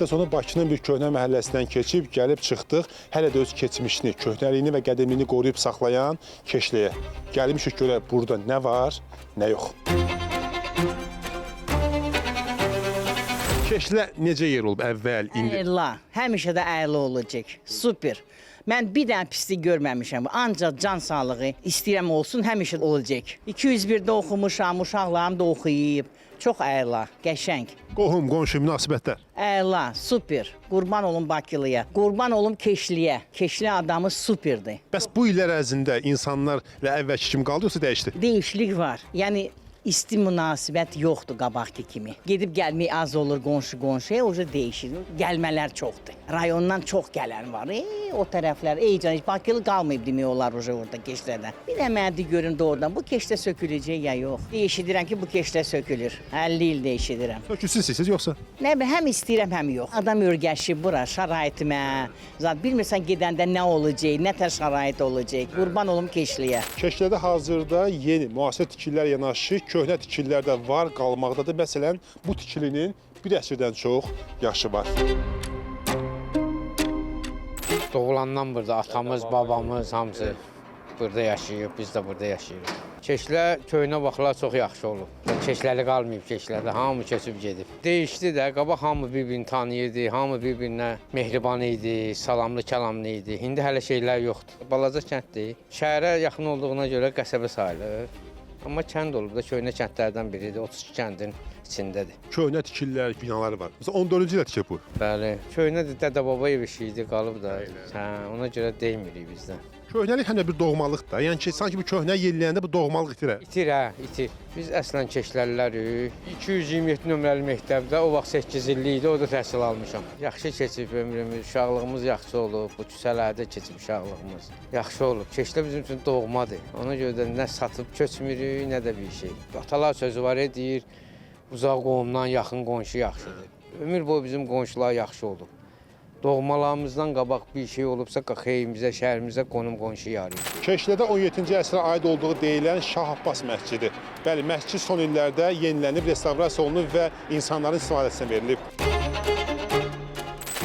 həftə sonu Bakının bir köhnə məhəlləsindən keçib, gəlib çıxdıq. Hələ də öz keçmişini, köhnəliyini və qədimliyini qoruyub saxlayan Keşliyə. Gəlmişik görək burada nə var, nə yox. Keşlə necə yer olub əvvəl, indi? Əyla, həmişə də əyla olacaq. Super. Mən bir dənə pislik görməmişəm. Ancaq can sağlığı istəyirəm olsun, həmişə olacaq. 201-də oxumuşam, uşaqlarım da oxuyub. Çox əyla, qəşəng. Qohum, qonşu münasibətlər. Əyla, super. Qurban olum Bakılıya. Qurban olum Keşliyə. Keşli adamı superdir. Bəs bu illər ərzində insanlarla əvvəlki kimi qaldı, yoxsa dəyişdi? Değişiklik var. Yəni isti münasibət yoxdur qabaqki kimi. Gedib gəlmək az olur qonşu-qonşuya, oca dəyişir. Gəlmələr çoxdur. Rayondan çox gələn var. O tərəflər, can, heç Bakılı qalmayıb demək olar oca orada Keşlədə. Bir də mənə görün doğrudan, bu Keşlə söküləcək ya yox. Eşidirəm ki, bu Keşlə sökülür. 50 ildə eşidirəm. Sökülsün siz yoxsa? Nə bi, həm istəyirəm, həm yox. Adam örgəşib bura, şəraitimə. Zat bilmirsən gedəndə nə olacaq, nə tər şərait olacaq. Qurban olum Keşliyə. Keşlədə hazırda yeni, müasir tikililər yanaşı, köhnə tikililər də var, qalmaqdadır. Məsələn, bu tikilinin bir əsrdən çox yaşı var. Doğulandan burada atamız, babamız hamısı burada yaşayıb, biz də burada yaşayırıq. Keşlə köyünə baxılar çox yaxşı olub. Keşləli qalmayıb Keşlədə, hamı keçib gedib. Değişdi də, qabaq hamı bir-birini tanıyırdı, hamı bir-birinə mehriban idi, salamlı kəlamlı idi. İndi hələ şeylər yoxdur. Balaca kənddir, şəhərə yaxın olduğuna görə qəsəbə sayılır. Amma kənd olub da, köhnə kəndlərdən biridir, 32 kəndin içindədir. Köhnə tikililər, binalar var. Məsələn, 14-cü ilə tikib bu. Bəli, köhnədir, dədə-baba ev işi idi, qalıb da. Ona görə deymirik bizdən. Köhnəlik həm də bir doğmalıq da. Yəni ki, sanki bu köhnə yerləyəndə bu doğmalıq itir. İtir, itir. Biz əslən Keşləlilərik. 227 nömrəli məktəbdə o vaxt 8 illik idi, orada təhsil almışam. Yaxşı keçib ömrümüz, uşaqlığımız yaxşı olub, bu küçələrdə keçib uşaqlığımız. Yaxşı olub. Keşlə bizim üçün doğmadır. Ona görə də nə satıb köçmürük, nə də bir şey. Atalar sözü var, deyir, uzaq qohumdan yaxın qonşu yaxşıdır. Ömür boyu bizim qonşular yaxşı olub. Doğmalarımızdan qabaq bir şey olubsa, xeyimizə, şəhərimizə qonum qonşu yarıyıq. Keşlədə 17-ci əsrə aid olduğu deyilən Şah Abbas məscidi. Bəli, məscid son illərdə yenilənib, restavrasiya olunub və insanların istifadəsinə verilib.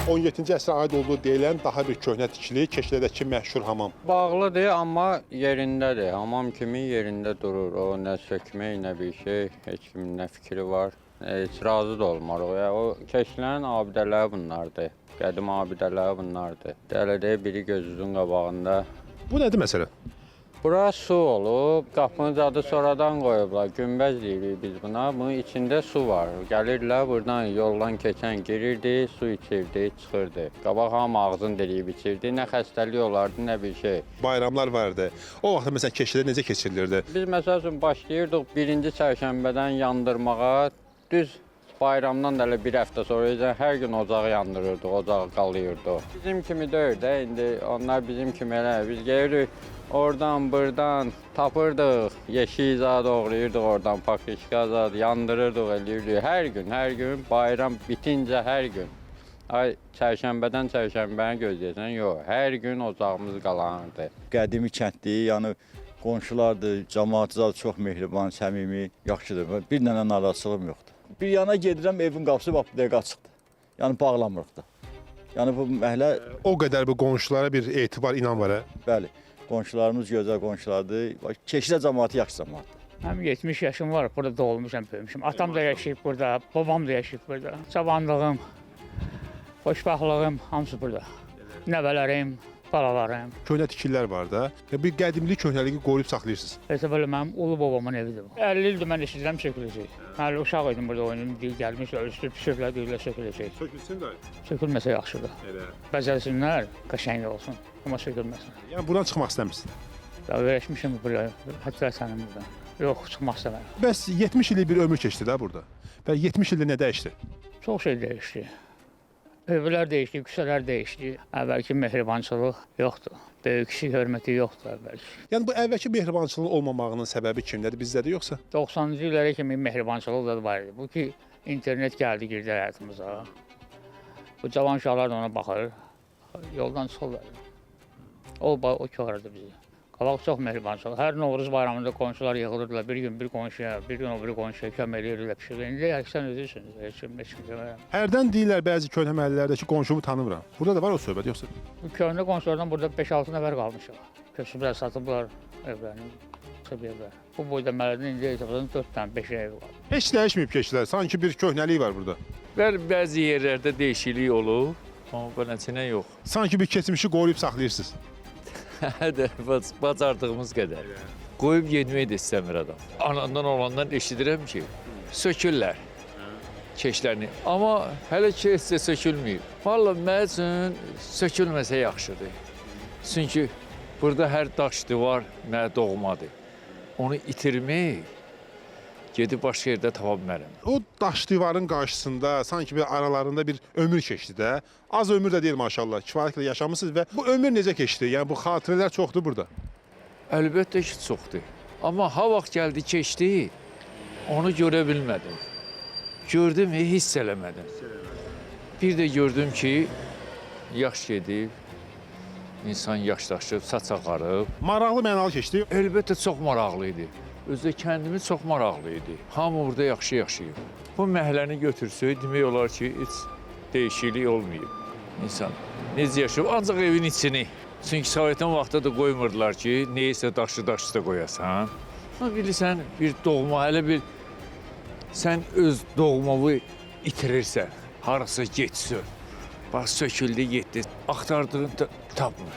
17-ci əsrə aid olduğu deyilən daha bir köhnə tikili Keşlədəki məşhur hamam. Bağlıdır, amma yerindədir. Hamam kimi yerində durur. O nə sökmək, nə bir şey, heç kimin nə fikri var. Heç razı da olmarıq. O Keşlənin abidələri bunlardır. Qədim abidələri bunlardır. Dələdə biri gözünün qabağında. Bu nədir məsələn? Bura su olub, qapının adı sonradan qoyublar. Günbəz deyirik biz buna. Bunun içində su var. Gəlirlər, buradan yoldan keçən girirdi, su içirdi, çıxırdı. Qabaq hamı ağzını deliyib içirdi. Nə xəstəlik olardı, nə bir şey. Bayramlar vardı. O vaxt məsələn Keşlədə necə keçirilirdi? Biz məsəl üçün başlayırdıq birinci çərşənbədən yandırmağa. Düz bayramdan da elə bir həftə sonra hər gün ocağı yandırırdıq, ocağı qalayırdıq. Bizim kimi deyil də, indi onlar bizim kimi elə. Biz gelirik, oradan, buradan tapırdıq, yeşil zad doğrayırdıq oradan, pakrişka zad yandırırdıq, eləyirdik. Hər gün, bayram bitincə hər gün. Ay, çərşənbədən çərşənbəni gözləyəsən, yox, hər gün ocağımız qalanırdı. Qədimi kənddir, yəni qonşulardır, cəmaatı çox mehriban, səmimi, yaxşıdır. Bir dənə narazılığım yoxdur. Bir yana gedirəm, evin qapısı bax, bir dəqiqə açıqdır. Yəni bağlamırıq da. Yəni bu məhəllə... O qədər bu qonşulara bir etibar, inan var, hə? Bəli, qonşularımız gözəl qonşulardır. Keşlə cəmaatı yaxşı cəmaatdır. Həm 70 yaşım var, burada doğulmuşam, böyümüşəm. Atam da yaşayıb burada, babam da yaşayıb burada. Cavanlığım, xoşbaxtlığım hamısı burada. Nəvələrim, balalarım. Köhnə tikililər var da. Bir qədimlik, köhnəliyi qoruyub saxlayırsınız. Belə mənim ulu babamın evidir bu. 50 ildir mən eşidirəm söküləcək. Mən uşaq idim burada oynayıb, gəlmiş, üstü pişirlər, deyirlər söküləcək. Sökülsün də. Sökülməsə yaxşıdır. Elə. Bəzəlsinlər, qəşəng olsun, amma sökülməsin. Yəni buradan çıxmaq istəmirsən. Öyrəşmişəm burada, hətta sənin burada. Yox, çıxmaq istəmirəm. Bəs 70 illik bir ömür keçdi də burada. Və 70 ildə nə dəyişdi? Çox şey dəyişdi. Evlər dəyişdi, küçələr dəyişdi. Əvvəlki mehribançılıq yoxdur. Böyük kişi hörməti yoxdur əvvəlki. Yəni bu əvvəlki mehribançılığın olmamağının səbəbi kimdədir? Bizdədir yoxsa? 90-cı illərə kimi mehribançılıq da var idi. Bu ki, internet gəldi, girdi həyatımıza. Bu cavan uşaqlar da ona baxır, yoldan çıxırlar. O kövrədir bizi. Qabaq çox mehribançılıq. Hər Novruz bayramında qonşular yığılırdılar. Bir gün bir qonşuya, bir gün o biri qonşuya kömək edirdilər pişirir. İndi əksən özürsünüz. Heç kim deməyəm. Hərdən deyirlər bəzi köhnə məhəllələrdəki qonşumu tanımıram. Burada da var o söhbət yoxsa? Bu köhnə qonşulardan burada 5-6 nəfər qalmışıq. Köçüblər, satıblar evlərini, çıxıblar. Bu boyda məhəllədə indi etibarən 4 dənə, 5 ev var. Heç dəyişməyib keçdilər. Sanki bir köhnəlik var burada. Bəzi yerlərdə dəyişiklik olub, amma bu nəçinə yox. Sanki bir keçmişi qoruyub saxlayırsınız. Hədə bacardığımız qədər. Qoyub yetməyi də istəmir adam. Anandan olandan eşidirəm ki, sökürlər keşlərini. Amma hələ ki heç də sökülməyib. Valla mənim üçün sökülməsə yaxşıdır. Çünki burada hər daş divar mənə doğmadır. Onu itirmək gedib başqa yerdə tapa bilmərəm. O daş divarın qarşısında sanki bir aralarında bir ömür keçdi də. Az ömür də deyil maşallah. Kifayətlə yaşamısınız və bu ömür necə keçdi? Yəni bu xatirələr çoxdur burada. Əlbəttə ki, çoxdur. Amma ha vaxt gəldi, keçdi, onu görə bilmədim. Gördüm, hiss eləmədim. Bir də gördüm ki, yaş gedib, insan yaşlaşıb, saç ağarıb. Maraqlı, mənalı keçdi. Əlbəttə çox maraqlı idi. Özdə kəndimiz çox maraqlı idi. Hamı burada yaxşı yaşayıb. Bu məhəlləni götürsək, demək olar ki, heç dəyişiklik olmayıb. İnsan necə yaşayıb, ancaq evin içini. Çünki Sovetdən vaxtda da qoymurdular ki, neysə daşı da qoyasan. Amma bilirsən, bir doğma, hələ bir sən öz doğmağı itirirsən, harasa getsin. Bax, söküldü, getdi, axtardığını tapmır.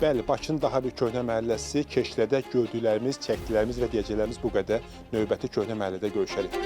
Bəli, Bakının daha bir köhnə məhəlləsi Keşlədə gördüklərimiz, çəkdiklərimiz və deyəcəklərimiz bu qədər. Növbəti köhnə məhəllədə görüşərik.